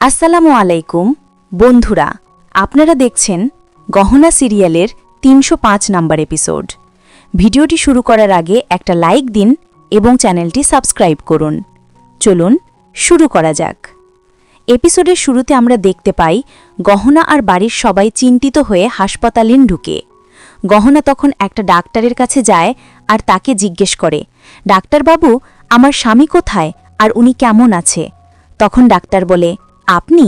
আসসালামু আলাইকুম বন্ধুরা, আপনারা দেখছেন গহনা সিরিয়ালের ৩০৫ নম্বর এপিসোড। ভিডিওটি শুরু করার আগে একটা লাইক দিন এবং চ্যানেলটি সাবস্ক্রাইব করুন। চলুন শুরু করা যাক। এপিসোডের শুরুতে আমরা দেখতে পাই গহনা আর বাড়ির সবাই চিন্তিত হয়ে হাসপাতালে ঢুকে। গহনা তখন একটা ডাক্তারের কাছে যায় আর তাকে জিজ্ঞেস করে, ডাক্তারবাবু, আমার স্বামী কোথায় আর উনি কেমন আছে? তখন ডাক্তার বলে, আপনি?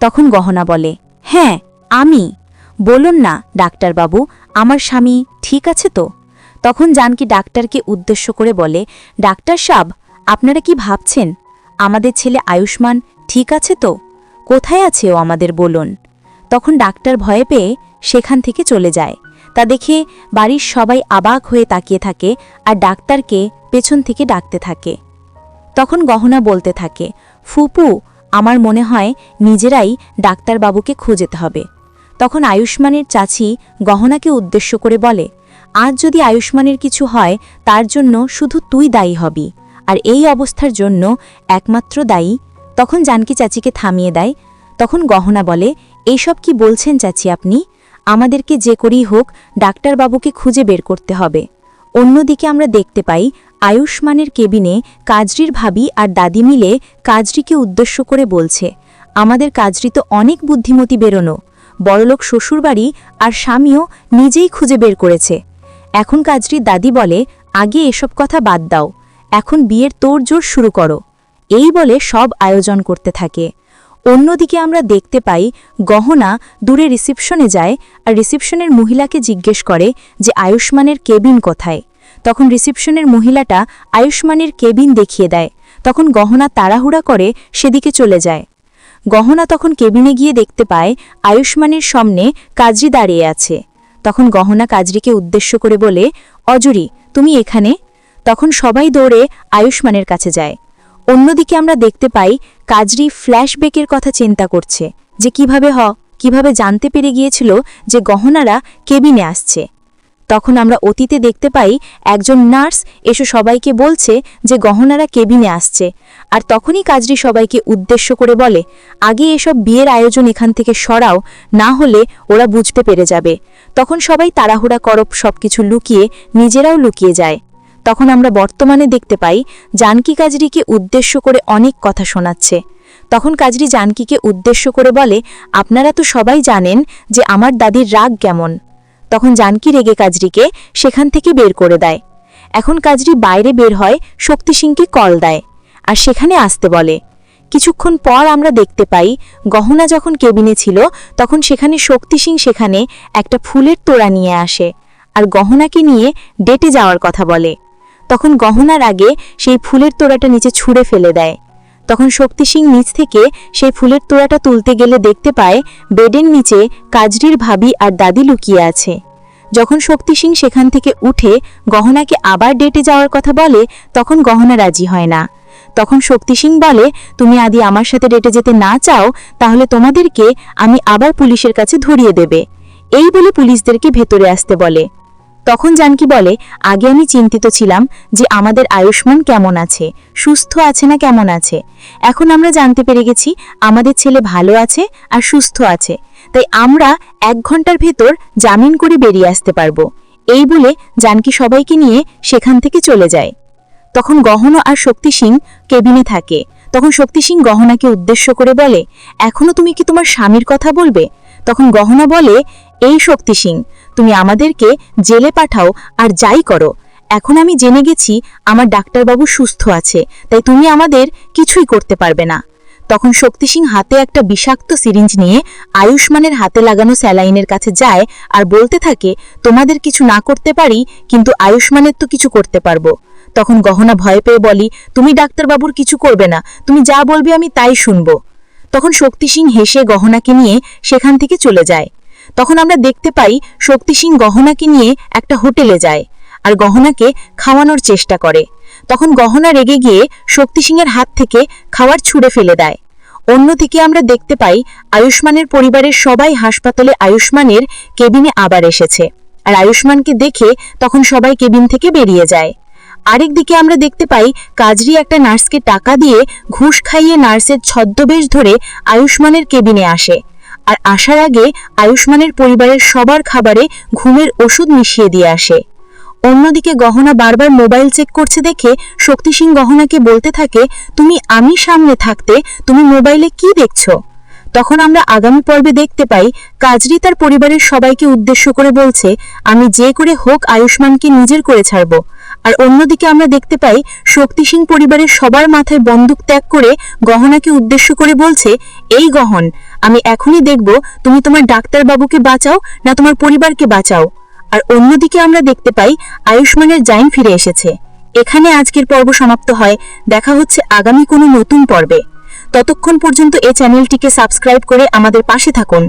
তখন গহনা বলে, হ্যাঁ আমি। বলুন না ডাক্তারবাবু, আমার স্বামী ঠিক আছে তো? তখন জানকী ডাক্তারকে উদ্দেশ্য করে বলে, ডাক্তার সাব, আপনারা কি ভাবছেন? আমাদের ছেলে আয়ুষ্মান ঠিক আছে তো? কোথায় আছে ও আমাদের বলুন। তখন ডাক্তার ভয়ে পেয়ে সেখান থেকে চলে যায়। তা দেখে বাড়ির সবাই অবাক হয়ে তাকিয়ে থাকে আর ডাক্তারকে পেছন থেকে ডাকতে থাকে। তখন গহনা বলতে থাকে, ফুপু, আমার মনে হয় নিজেরাই ডাক্তারবাবুকে খুঁজতে হবে। তখন আয়ুষ্মানের চাচি গহনাকে উদ্দেশ্য করে বলে, আজ যদি আয়ুষ্মানের কিছু হয় তার জন্য শুধু তুই দায়ী হবি, আর এই অবস্থার জন্য একমাত্র দায়ী। তখন জানকী চাচিকে থামিয়ে দেয়। তখন গহনা বলে, এইসব কি বলছেন চাচি আপনি? আমাদেরকে যে করেই হোক ডাক্তারবাবুকে খুঁজে বের করতে হবে। অন্যদিকে আমরা দেখতে পাই আয়ুষ্মানের কেবিনে কাজরির ভাবি আর দাদি মিলে কাজরিকে উদ্দেশ্য করে বলছে, আমাদের কাজরি তো অনেক বুদ্ধিমতী বেরোনো, বড়লোক শ্বশুরবাড়ি আর স্বামীও নিজেই খুঁজে বের করেছে। এখন কাজরির দাদি বলে, আগে এসব কথা বাদ দাও, এখন বিয়ের তোড়জোড় শুরু করো। এই বলে সব আয়োজন করতে থাকে। অন্যদিকে আমরা দেখতে পাই গহনা দূরে রিসিপশনে যায় আর রিসিপশনের মহিলাকে জিজ্ঞেস করে যে আয়ুষ্মানের কেবিন কোথায়। তখন রিসিপশনের মহিলাটা আয়ুষ্মানের কেবিন দেখিয়ে দেয়। তখন গহনা তাড়াহুড়া করে সেদিকে চলে যায়। গহনা তখন কেবিনে গিয়ে দেখতে পায় আয়ুষ্মানের সামনে কাজরি দাঁড়িয়ে আছে। তখন গহনা কাজরিকে উদ্দেশ্য করে বলে, অজুরি, তুমি এখানে? তখন সবাই দৌড়ে আয়ুষ্মানের কাছে যায়। অন্যদিকে আমরা দেখতে পাই কাজরি ফ্ল্যাশব্যাকের কথা চিন্তা করছে যে কিভাবে জানতে পেরে গিয়েছিল যে গহনারা কেবিনে আসছে। তখন আমরা অতীতে দেখতে পাই একজন নার্স এসে সবাইকে বলছে যে গহনারা কেবিনে আসছে, আর তখনই কাজরি সবাইকে উদ্দেশ্য করে বলে, আগে এসব বিয়ের আয়োজন এখান থেকে সরাও, না হলে ওরা বুঝতে পেরে যাবে। তখন সবাই তাড়াহুড়া করপ সবকিছু লুকিয়ে নিজেরাও লুকিয়ে যায়। তখন আমরা বর্তমানে দেখতে পাই জানকী কাজরিকে উদ্দেশ্য করে অনেক কথা শোনাচ্ছে। তখন কাজরি জানকীকে উদ্দেশ্য করে বলে, আপনারা তো সবাই জানেন যে আমার দাদির রাগ কেমন। তখন জানকী রেগে কাজরিকে সেখান থেকে বের করে দেয়। এখন কাজরি বাইরে বের হয়, শক্তি সিংকে কল দেয় আর সেখানে আসতে বলে। কিছুক্ষণ পর আমরা দেখতে পাই গহনা যখন কেবিনে ছিল তখন সেখানে শক্তি সিং সেখানে একটা ফুলের তোড়া নিয়ে আসে আর গহনাকে নিয়ে ডেটে যাওয়ার কথা বলে। তখন গহনার আগে সেই ফুলের তোড়াটা নিচে ছুঁড়ে ফেলে দেয়। তখন শক্তি সিং নিচ থেকে সেই ফুলের তোড়াটা তুলতে গেলে দেখতে পায় বেডের নিচে কাজরির ভাবি আর দাদি লুকিয়ে আছে। যখন শক্তি সিং সেখান থেকে উঠে গহনাকে আবার ডেটে যাওয়ার কথা বলে তখন গহনা রাজি হয় না। তখন শক্তি সিং বলে, তুমি আদি আমার সাথে ডেটে যেতে না চাও তাহলে তোমাদেরকে আমি আবার পুলিশের কাছে ধরিয়ে দেবে। এই বলে পুলিশদেরকে ভেতরে আসতে বলে। তখন জানকী বলে, আগে আমি চিন্তিত ছিলাম যে আমাদের আয়ুষ্মান কেমন আছে, সুস্থ আছে না কেমন আছে। এখন আমরা জানতে পেরে গেছি আমাদের ছেলে ভালো আছে আর সুস্থ আছে, তাই আমরা 1 ঘন্টার ভেতর জামিন করে বেরিয়ে আসতে পারবো। এই বলে জানকী সবাইকে নিয়ে সেখান থেকে চলে যায়। তখন গহনা আর শক্তি সিং কেবিনে থাকে। তখন শক্তি সিং গহনাকে উদ্দেশ্য করে বলে, এখনো তুমি কি তোমার স্বামীর কথা বলবে? তখন গহনা বলে, এই শক্তি সিং, তুমি আমাদেরকে জেলে পাঠাও আর যাই করো, এখন আমি জেনে গেছি আমার ডাক্তারবাবু সুস্থ আছে, তাই তুমি আমাদের কিছুই করতে পারবে না। তখন শক্তি সিং হাতে একটা বিষাক্ত সিরিঞ্জ নিয়ে আয়ুষ্মানের হাতে লাগানো স্যালাইনের কাছে যায় আর বলতে থাকে, তোমাদের কিছু না করতে পারি কিন্তু আয়ুষ্মানের তো কিছু করতে পারবো। তখন গহনা ভয় পেয়ে বলি, তুমি ডাক্তারবাবুর কিছু করবে না, তুমি যা বলবে আমি তাই শুনবো। তখন শক্তি সিং হেসে গহনাকে নিয়ে সেখান থেকে চলে যায়। তখন আমরা দেখতে পাই শক্তি সিং গহনাকে নিয়ে একটা হোটেলে যায় আর গহনাকে খাওয়ানোর চেষ্টা করে। তখন গহনা রেগে গিয়ে শক্তি সিংয়ের হাত থেকে খাবার ছুঁড়ে ফেলে দেয়। অন্যদিকে আমরা দেখতে পাই আয়ুষ্মানের পরিবারের সবাই হাসপাতালে আয়ুষ্মানের কেবিনে আবার এসেছে আর আয়ুষ্মানকে দেখে তখন সবাই কেবিন থেকে বেরিয়ে যায়। আরেকদিকে আমরা দেখতে পাই কাজরি একটা নার্সকে টাকা দিয়ে ঘুষ খাইয়ে নার্সের ছদ্মবেশ ধরে আয়ুষ্মানের কেবিনে আসে, আর আসার আগে আয়ুষ্মানের পরিবারের সবার খাবারে ঘুমের ওষুধ মিশিয়ে দিয়ে আসে। অন্যদিকে গহনা বারবার মোবাইল চেক করছে দেখে শক্তি সিং গহনাকে বলতে থাকে, আমি সামনে থাকতে তুমি মোবাইলে কি দেখছো? তখন আমরা আগামী পর্বে দেখতে পাই কাজরি তার পরিবারের সবাইকে উদ্দেশ্য করে বলছে, আমি যে করে হোক আয়ুষ্মানকে নিজের করে ছাড়ব। আর অন্যদিকে আমরা দেখতে পাই শক্তি সিং পরিবারের সবার মাথায় বন্দুক ত্যাগ করে গহনাকে উদ্দেশ্য করে বলছে, এই গহন, আমি এখনই দেখব তুমি তোমার ডাক্তারবাবুকে বাঁচাও না তোমার পরিবারকে বাঁচাও। আর অন্যদিকে আমরা দেখতে পাই আয়ুষ্মানের জাইন ফিরে এসেছে। এখানে আজকের পর্ব সমাপ্ত হয়। দেখা হচ্ছে আগামী কোনো নতুন পর্বে। ততক্ষণ পর্যন্ত এই চ্যানেলটিকে সাবস্ক্রাইব করে আমাদের পাশে থাকুন।